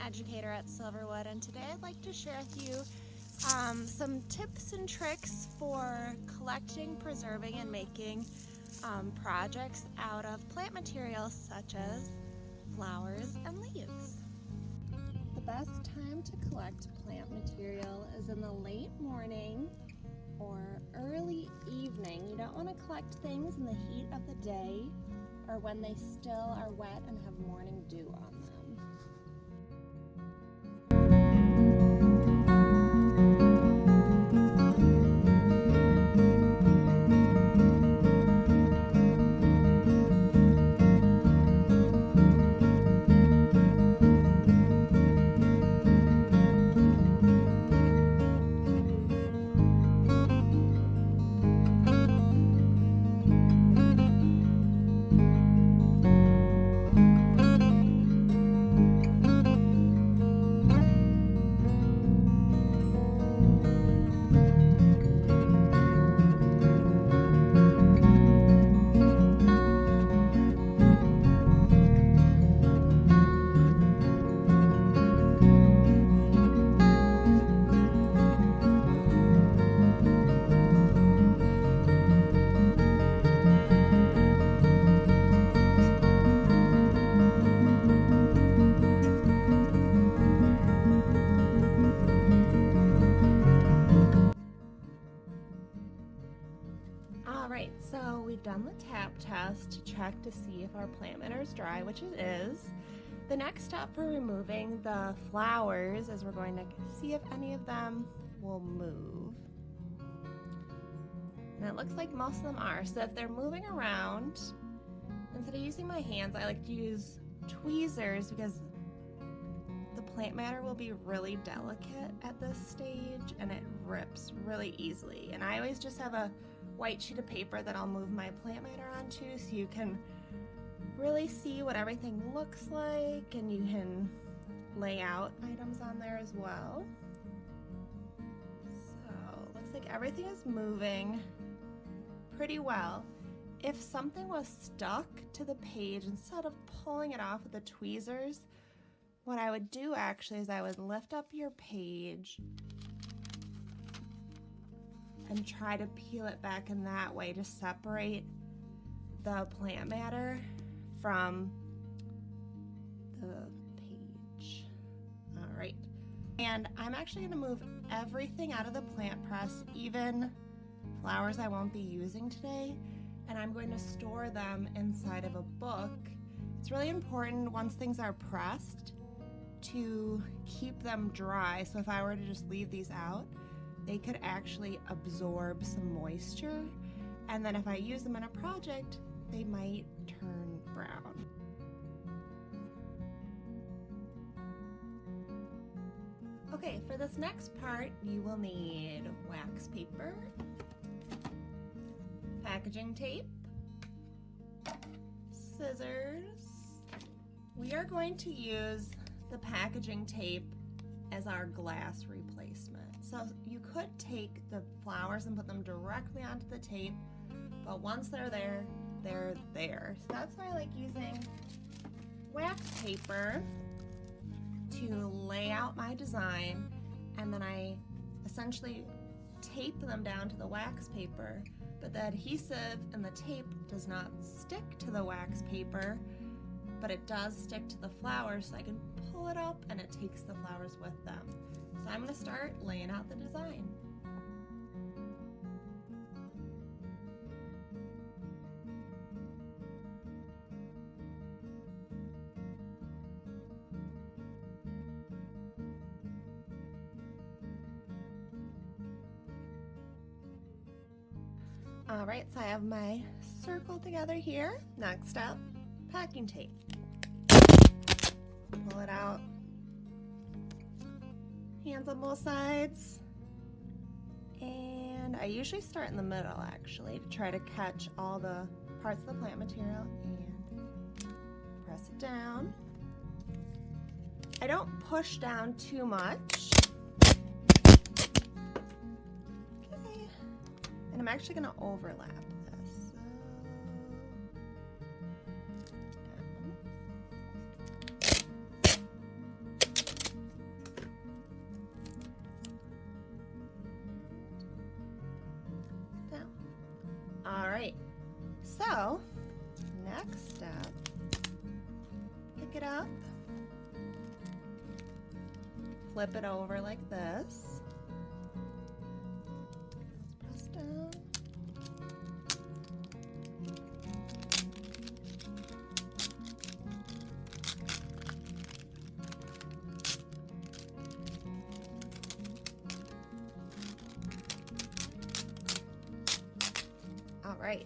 educator at Silverwood, and today I'd like to share with you some tips and tricks for collecting, preserving, and making projects out of plant materials such as flowers and leaves. The best time to collect plant material is in the late morning or early evening. You don't want to collect things in the heat of the day or when they still are wet and have morning dew on them. Alright, so we've done the tap test to check to see if our plant matter is dry, which it is. The next step for removing the flowers is we're going to see if any of them will move. And it looks like most of them are. So if they're moving around, instead of using my hands, I like to use tweezers because the plant matter will be really delicate at this stage and it rips really easily. And I always just have a white sheet of paper that I'll move my plant matter onto so you can really see what everything looks like, and you can lay out items on there as well. So it looks like everything is moving pretty well. If something was stuck to the page, instead of pulling it off with the tweezers, what I would do actually is I would lift up your page and try to peel it back in that way to separate the plant matter from the page. All right, and I'm actually going to move everything out of the plant press, even flowers I won't be using today, and I'm going to store them inside of a book. It's really important once things are pressed to keep them dry, so if I were to just leave these out, they could actually absorb some moisture, and then if I use them in a project, they might turn brown. Okay, for this next part, you will need wax paper, packaging tape, scissors. We are going to use the packaging tape as our glass replacement. So you could take the flowers and put them directly onto the tape, but once they're there, they're there. So that's why I like using wax paper to lay out my design, and then I essentially tape them down to the wax paper, but the adhesive and the tape does not stick to the wax paper, but it does stick to the flowers, so I can pull it up and it takes the flowers with them. So I'm going to start laying out the design. Alright, so I have my circle together here. Next up, packing tape. Pull it out. Hands on both sides, and I usually start in the middle actually to try to catch all the parts of the plant material and press it down. I don't push down too much. Okay, and I'm actually going to overlap this. So, next step, pick it up, flip it over like this, press down, all right.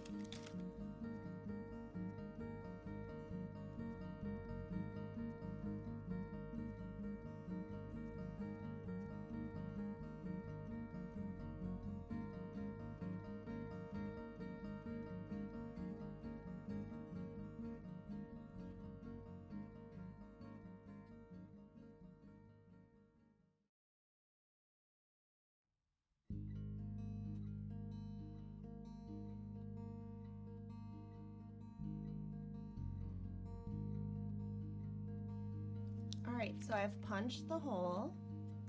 All right, so I've punched the hole.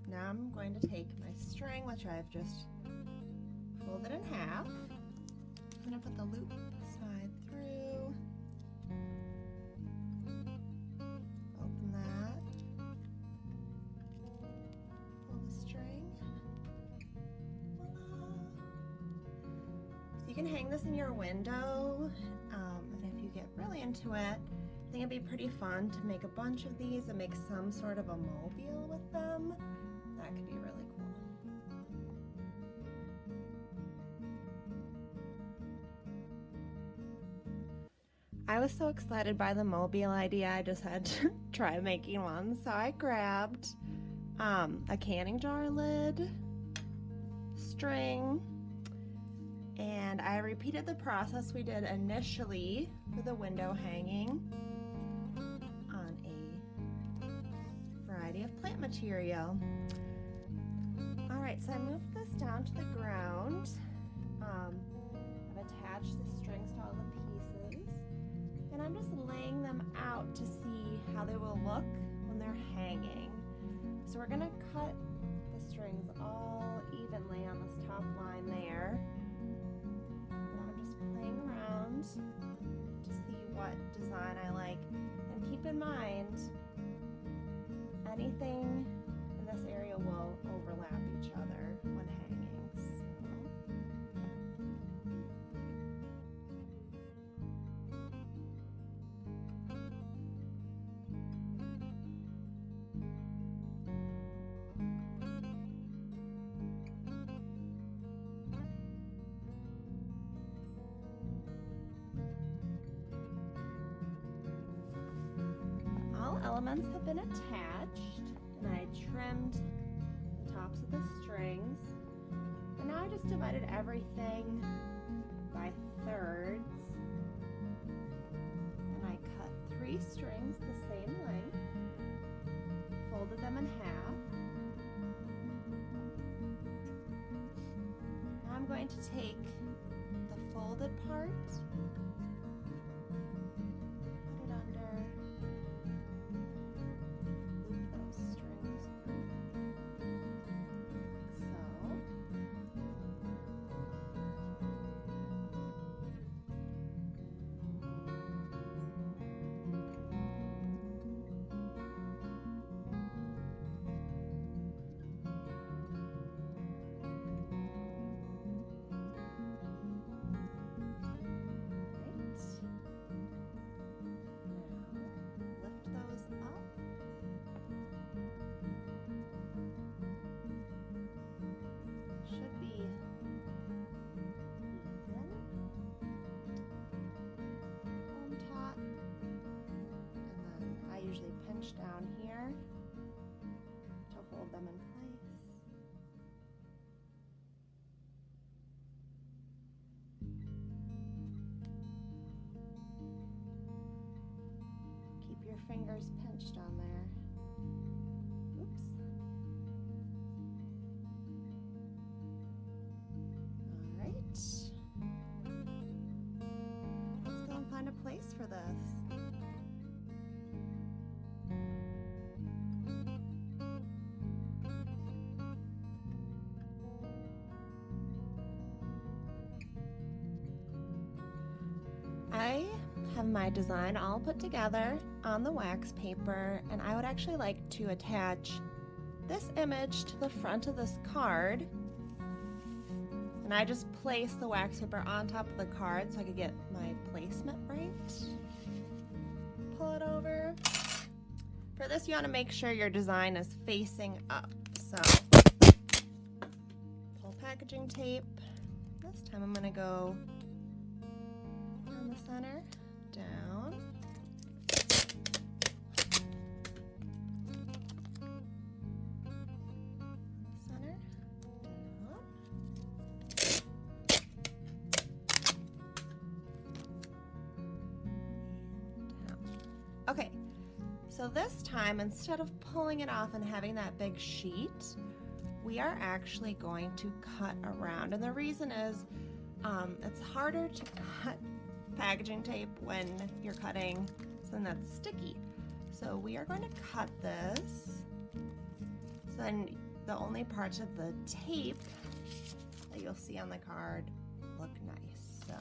Now I'm going to take my string, which I've just folded in half. I'm going to put the loop side through. Open that. Pull the string. Voila. So you can hang this in your window, and if you get really into it, I think it'd be pretty fun to make a bunch of these and make some sort of a mobile with them. That could be really cool. I was so excited by the mobile idea, I just had to try making one. So I grabbed a canning jar lid, string, and I repeated the process we did initially for the window hanging on a variety of plant material. All right, so I moved this down to the ground. I've attached the strings to all the pieces, and I'm just laying them out to see how they will look when they're hanging. So we're gonna cut the strings all evenly on this top line there. And I'm just playing around to see what design I like. And keep in mind, anything in this area will overlap each other when hanging. All elements have been attached, and I trimmed the tops of the strings. And now I just divided everything by thirds. And I cut 3 strings the same length, folded them in half. Now I'm going to take the folded part, put it under, loop those strings through, like so. Down here to hold them in place. Keep your fingers pinched on there. Oops. All right. Let's go and find a place for this. have my design all put together on the wax paper, and I would actually like to attach this image to the front of this card. And I just place the wax paper on top of the card so I could get my placement right. Pull it over. For this, you want to make sure your design is facing up. So, pull packaging tape. This time I'm going to go on the center, down. Center, down. Okay, so this time, instead of pulling it off and having that big sheet, we are actually going to cut around. And the reason is it's harder to cut packaging tape when you're cutting something that's sticky. So we are going to cut this. So then the only parts of the tape that you'll see on the card look nice. So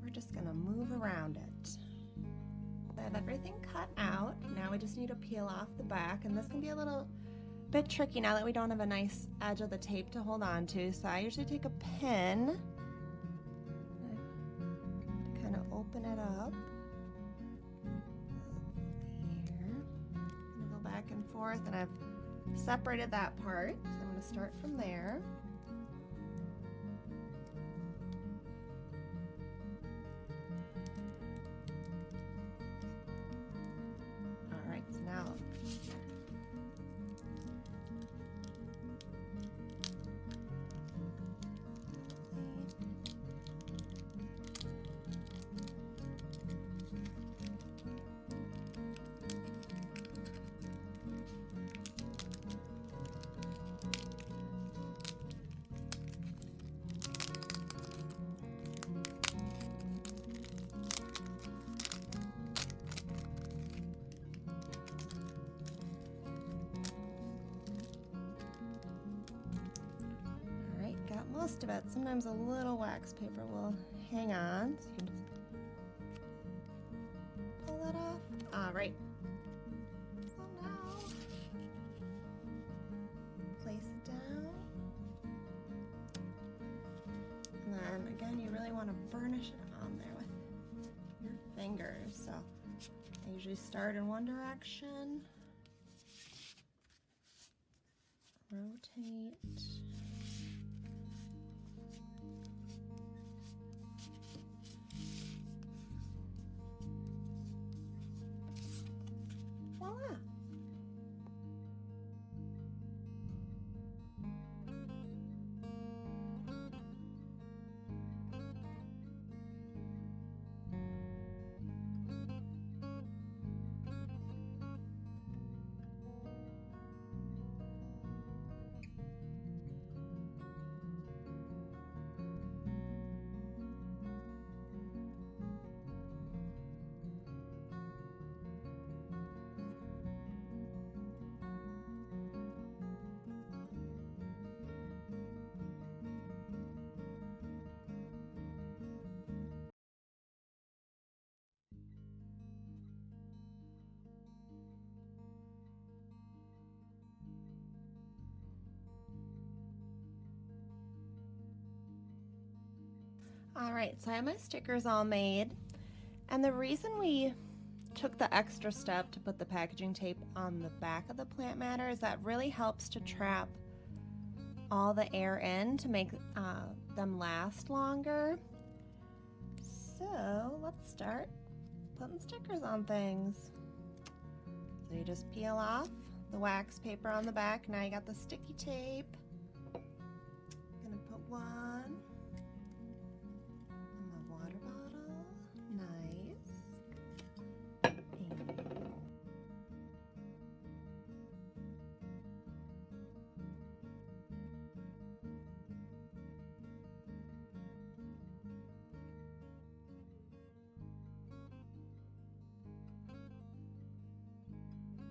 we're just gonna move around it. I have everything cut out. Now we just need to peel off the back, and this can be a little bit tricky now that we don't have a nice edge of the tape to hold on to. So I usually take a pin, kind of open it up here, and go back and forth, and I've separated that part, so I'm going to start from there. All right, so now most of it. Sometimes a little wax paper will hang on, so you can just pull that off. All right. So now, place it down. And then again, you really want to burnish it on there with your fingers. So I usually start in one direction, rotate. Voila! All right, so I have my stickers all made, and the reason we took the extra step to put the packaging tape on the back of the plant matter is that really helps to trap all the air in to make them last longer. So let's start putting stickers on things. So you just peel off the wax paper on the back. Now you got the sticky tape. I'm gonna put one.